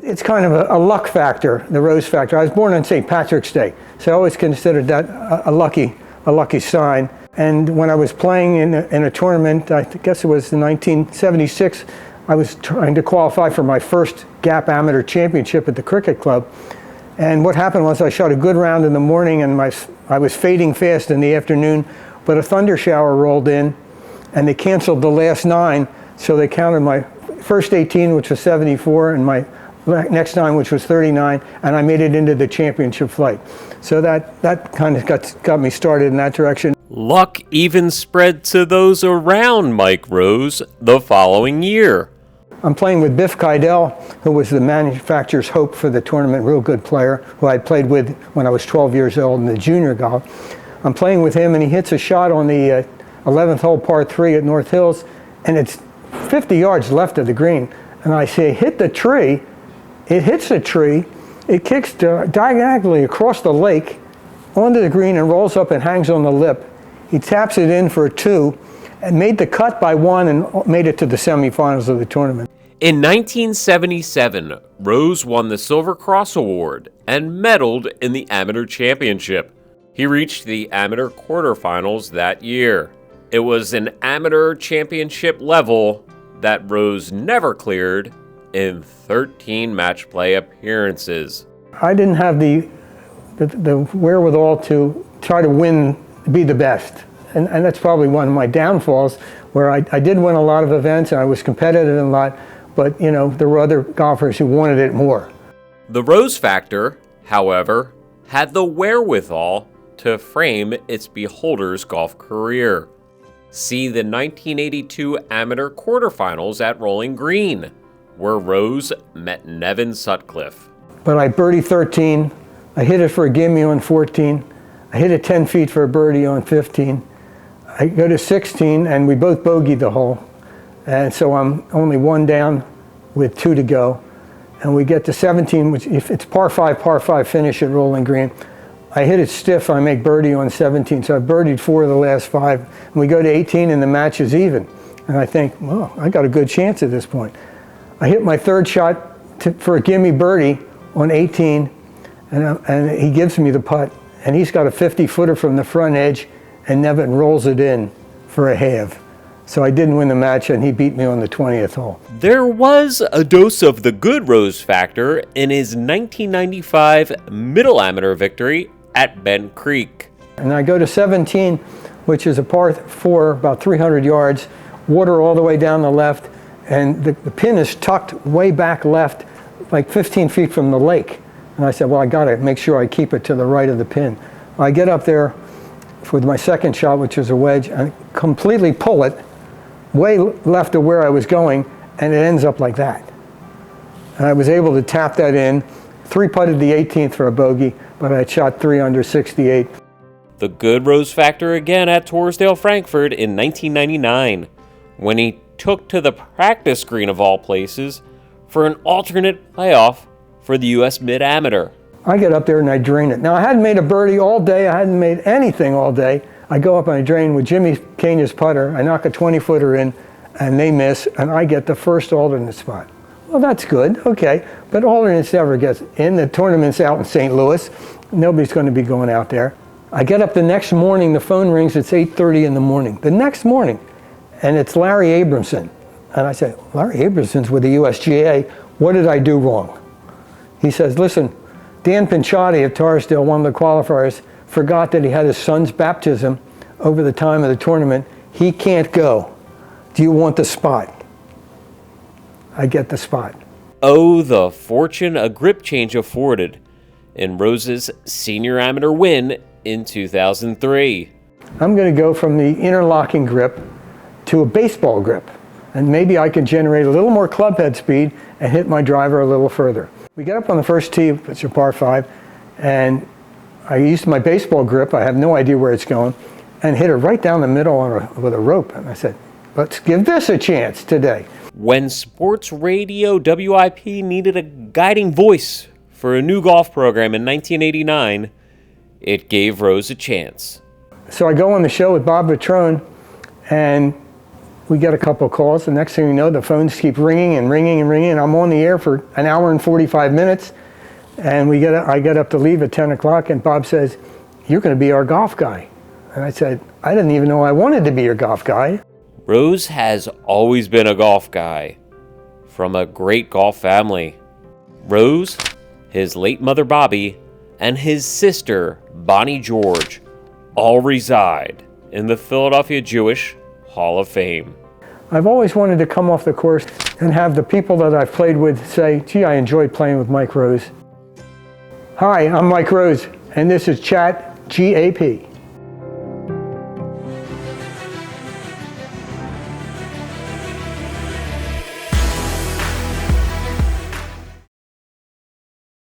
It's kind of a luck factor, the Rose factor. I was born on St. Patrick's Day, so I always considered that a lucky sign. And when I was playing in a tournament, I guess it was in 1976, I was trying to qualify for my first Gap Amateur Championship at the Cricket Club. And what happened was I shot a good round in the morning and I was fading fast in the afternoon, but a thunder shower rolled in and they canceled the last 9, so they counted my first 18, which was 74, and my next 9, which was 39, and I made it into the championship flight. So that kind of got me started in that direction. Luck even spread to those around Mike Rose the following year. I'm playing with Biff Keidel, who was the manufacturer's hope for the tournament, real good player, who I played with when I was 12 years old in the junior golf. I'm playing with him, and he hits a shot on the 11th hole par 3 at North Hills, and it's 50 yards left of the green. And I say, hit the tree. It hits the tree. It kicks diagonally across the lake onto the green and rolls up and hangs on the lip. He taps it in for a 2 and made the cut by 1 and made it to the semifinals of the tournament. In 1977, Rose won the Silver Cross Award and medaled in the Amateur Championship. He reached the amateur quarterfinals that year. It was an amateur championship level that Rose never cleared in 13 match play appearances. I didn't have the wherewithal to try to win, be the best. And that's probably one of my downfalls, where I did win a lot of events and I was competitive in a lot, but there were other golfers who wanted it more. The Rose factor, however, had the wherewithal to frame its beholder's golf career. See the 1982 amateur quarterfinals at Rolling Green, where Rose met Nevin Sutcliffe. But I birdied 13, I hit it for a gimme on 14, I hit it 10 feet for a birdie on 15. I go to 16 and we both bogeyed the hole. And so I'm only 1 down with 2 to go. And we get to 17, which if it's par 5 finish at Rolling Green. I hit it stiff, I make birdie on 17. So I birdied 4 of the last 5. And we go to 18 and the match is even. And I think, well, I got a good chance at this point. I hit my 3rd shot for a gimme birdie on 18, and he gives me the putt. And he's got a 50-footer from the front edge, and Nevin rolls it in for a halve. So I didn't win the match, and he beat me on the 20th hole. There was a dose of the good Rose factor in his 1995 middle amateur victory at Bent Creek. And I go to 17, which is a par 4, about 300 yards, water all the way down the left, and the pin is tucked way back left, like 15 feet from the lake. And I said, well, I got to make sure I keep it to the right of the pin. I get up there with my 2nd shot, which is a wedge, and completely pull it way left of where I was going, and it ends up like that. And I was able to tap that in, 3-putted the 18th for a bogey, but I had shot 3 under 68. The good Rose factor again at Torresdale Frankfurt in 1999, when he took to the practice green of all places for an alternate playoff for the U.S. Mid-Amateur. I get up there and I drain it. Now, I hadn't made a birdie all day. I hadn't made anything all day. I go up and I drain with Jimmy Kanya's putter. I knock a 20-footer in, and they miss, and I get the first alternate spot. Well, that's good, okay. But alternates never gets in. The tournament's out in St. Louis. Nobody's going to be going out there. I get up the next morning. The phone rings. It's 8:30 in the morning. The next morning, and it's Larry Abramson. And I said, Larry Abramson's with the USGA. What did I do wrong? He says, listen, Dan Pinchotti of Torresdale, one of the qualifiers, forgot that he had his son's baptism over the time of the tournament. He can't go. Do you want the spot? I get the spot. Oh, the fortune a grip change afforded in Rose's senior amateur win in 2003. I'm going to go from the interlocking grip to a baseball grip, and maybe I can generate a little more club head speed and hit my driver a little further. We get up on the first tee, it's a par 5, and I used my baseball grip, I have no idea where it's going, and hit it right down the middle with a rope. And I said, let's give this a chance today. When sports radio WIP needed a guiding voice for a new golf program in 1989, it gave Rose a chance. So I go on the show with Bob Vitrone, and We get a couple of calls. The next thing you know, the phones keep ringing and ringing and ringing. And I'm on the air for an hour and 45 minutes. And I get up to leave at 10 o'clock, and Bob says, "You're going to be our golf guy." And I said, "I didn't even know I wanted to be your golf guy." Rose has always been a golf guy, from a great golf family. Rose, his late mother Bobby, and his sister Bonnie George all reside in the Philadelphia Jewish Hall of Fame. I've always wanted to come off the course and have the people that I've played with say, "Gee, I enjoyed playing with Mike Rose." Hi, I'm Mike Rose, and this is Chat GAP.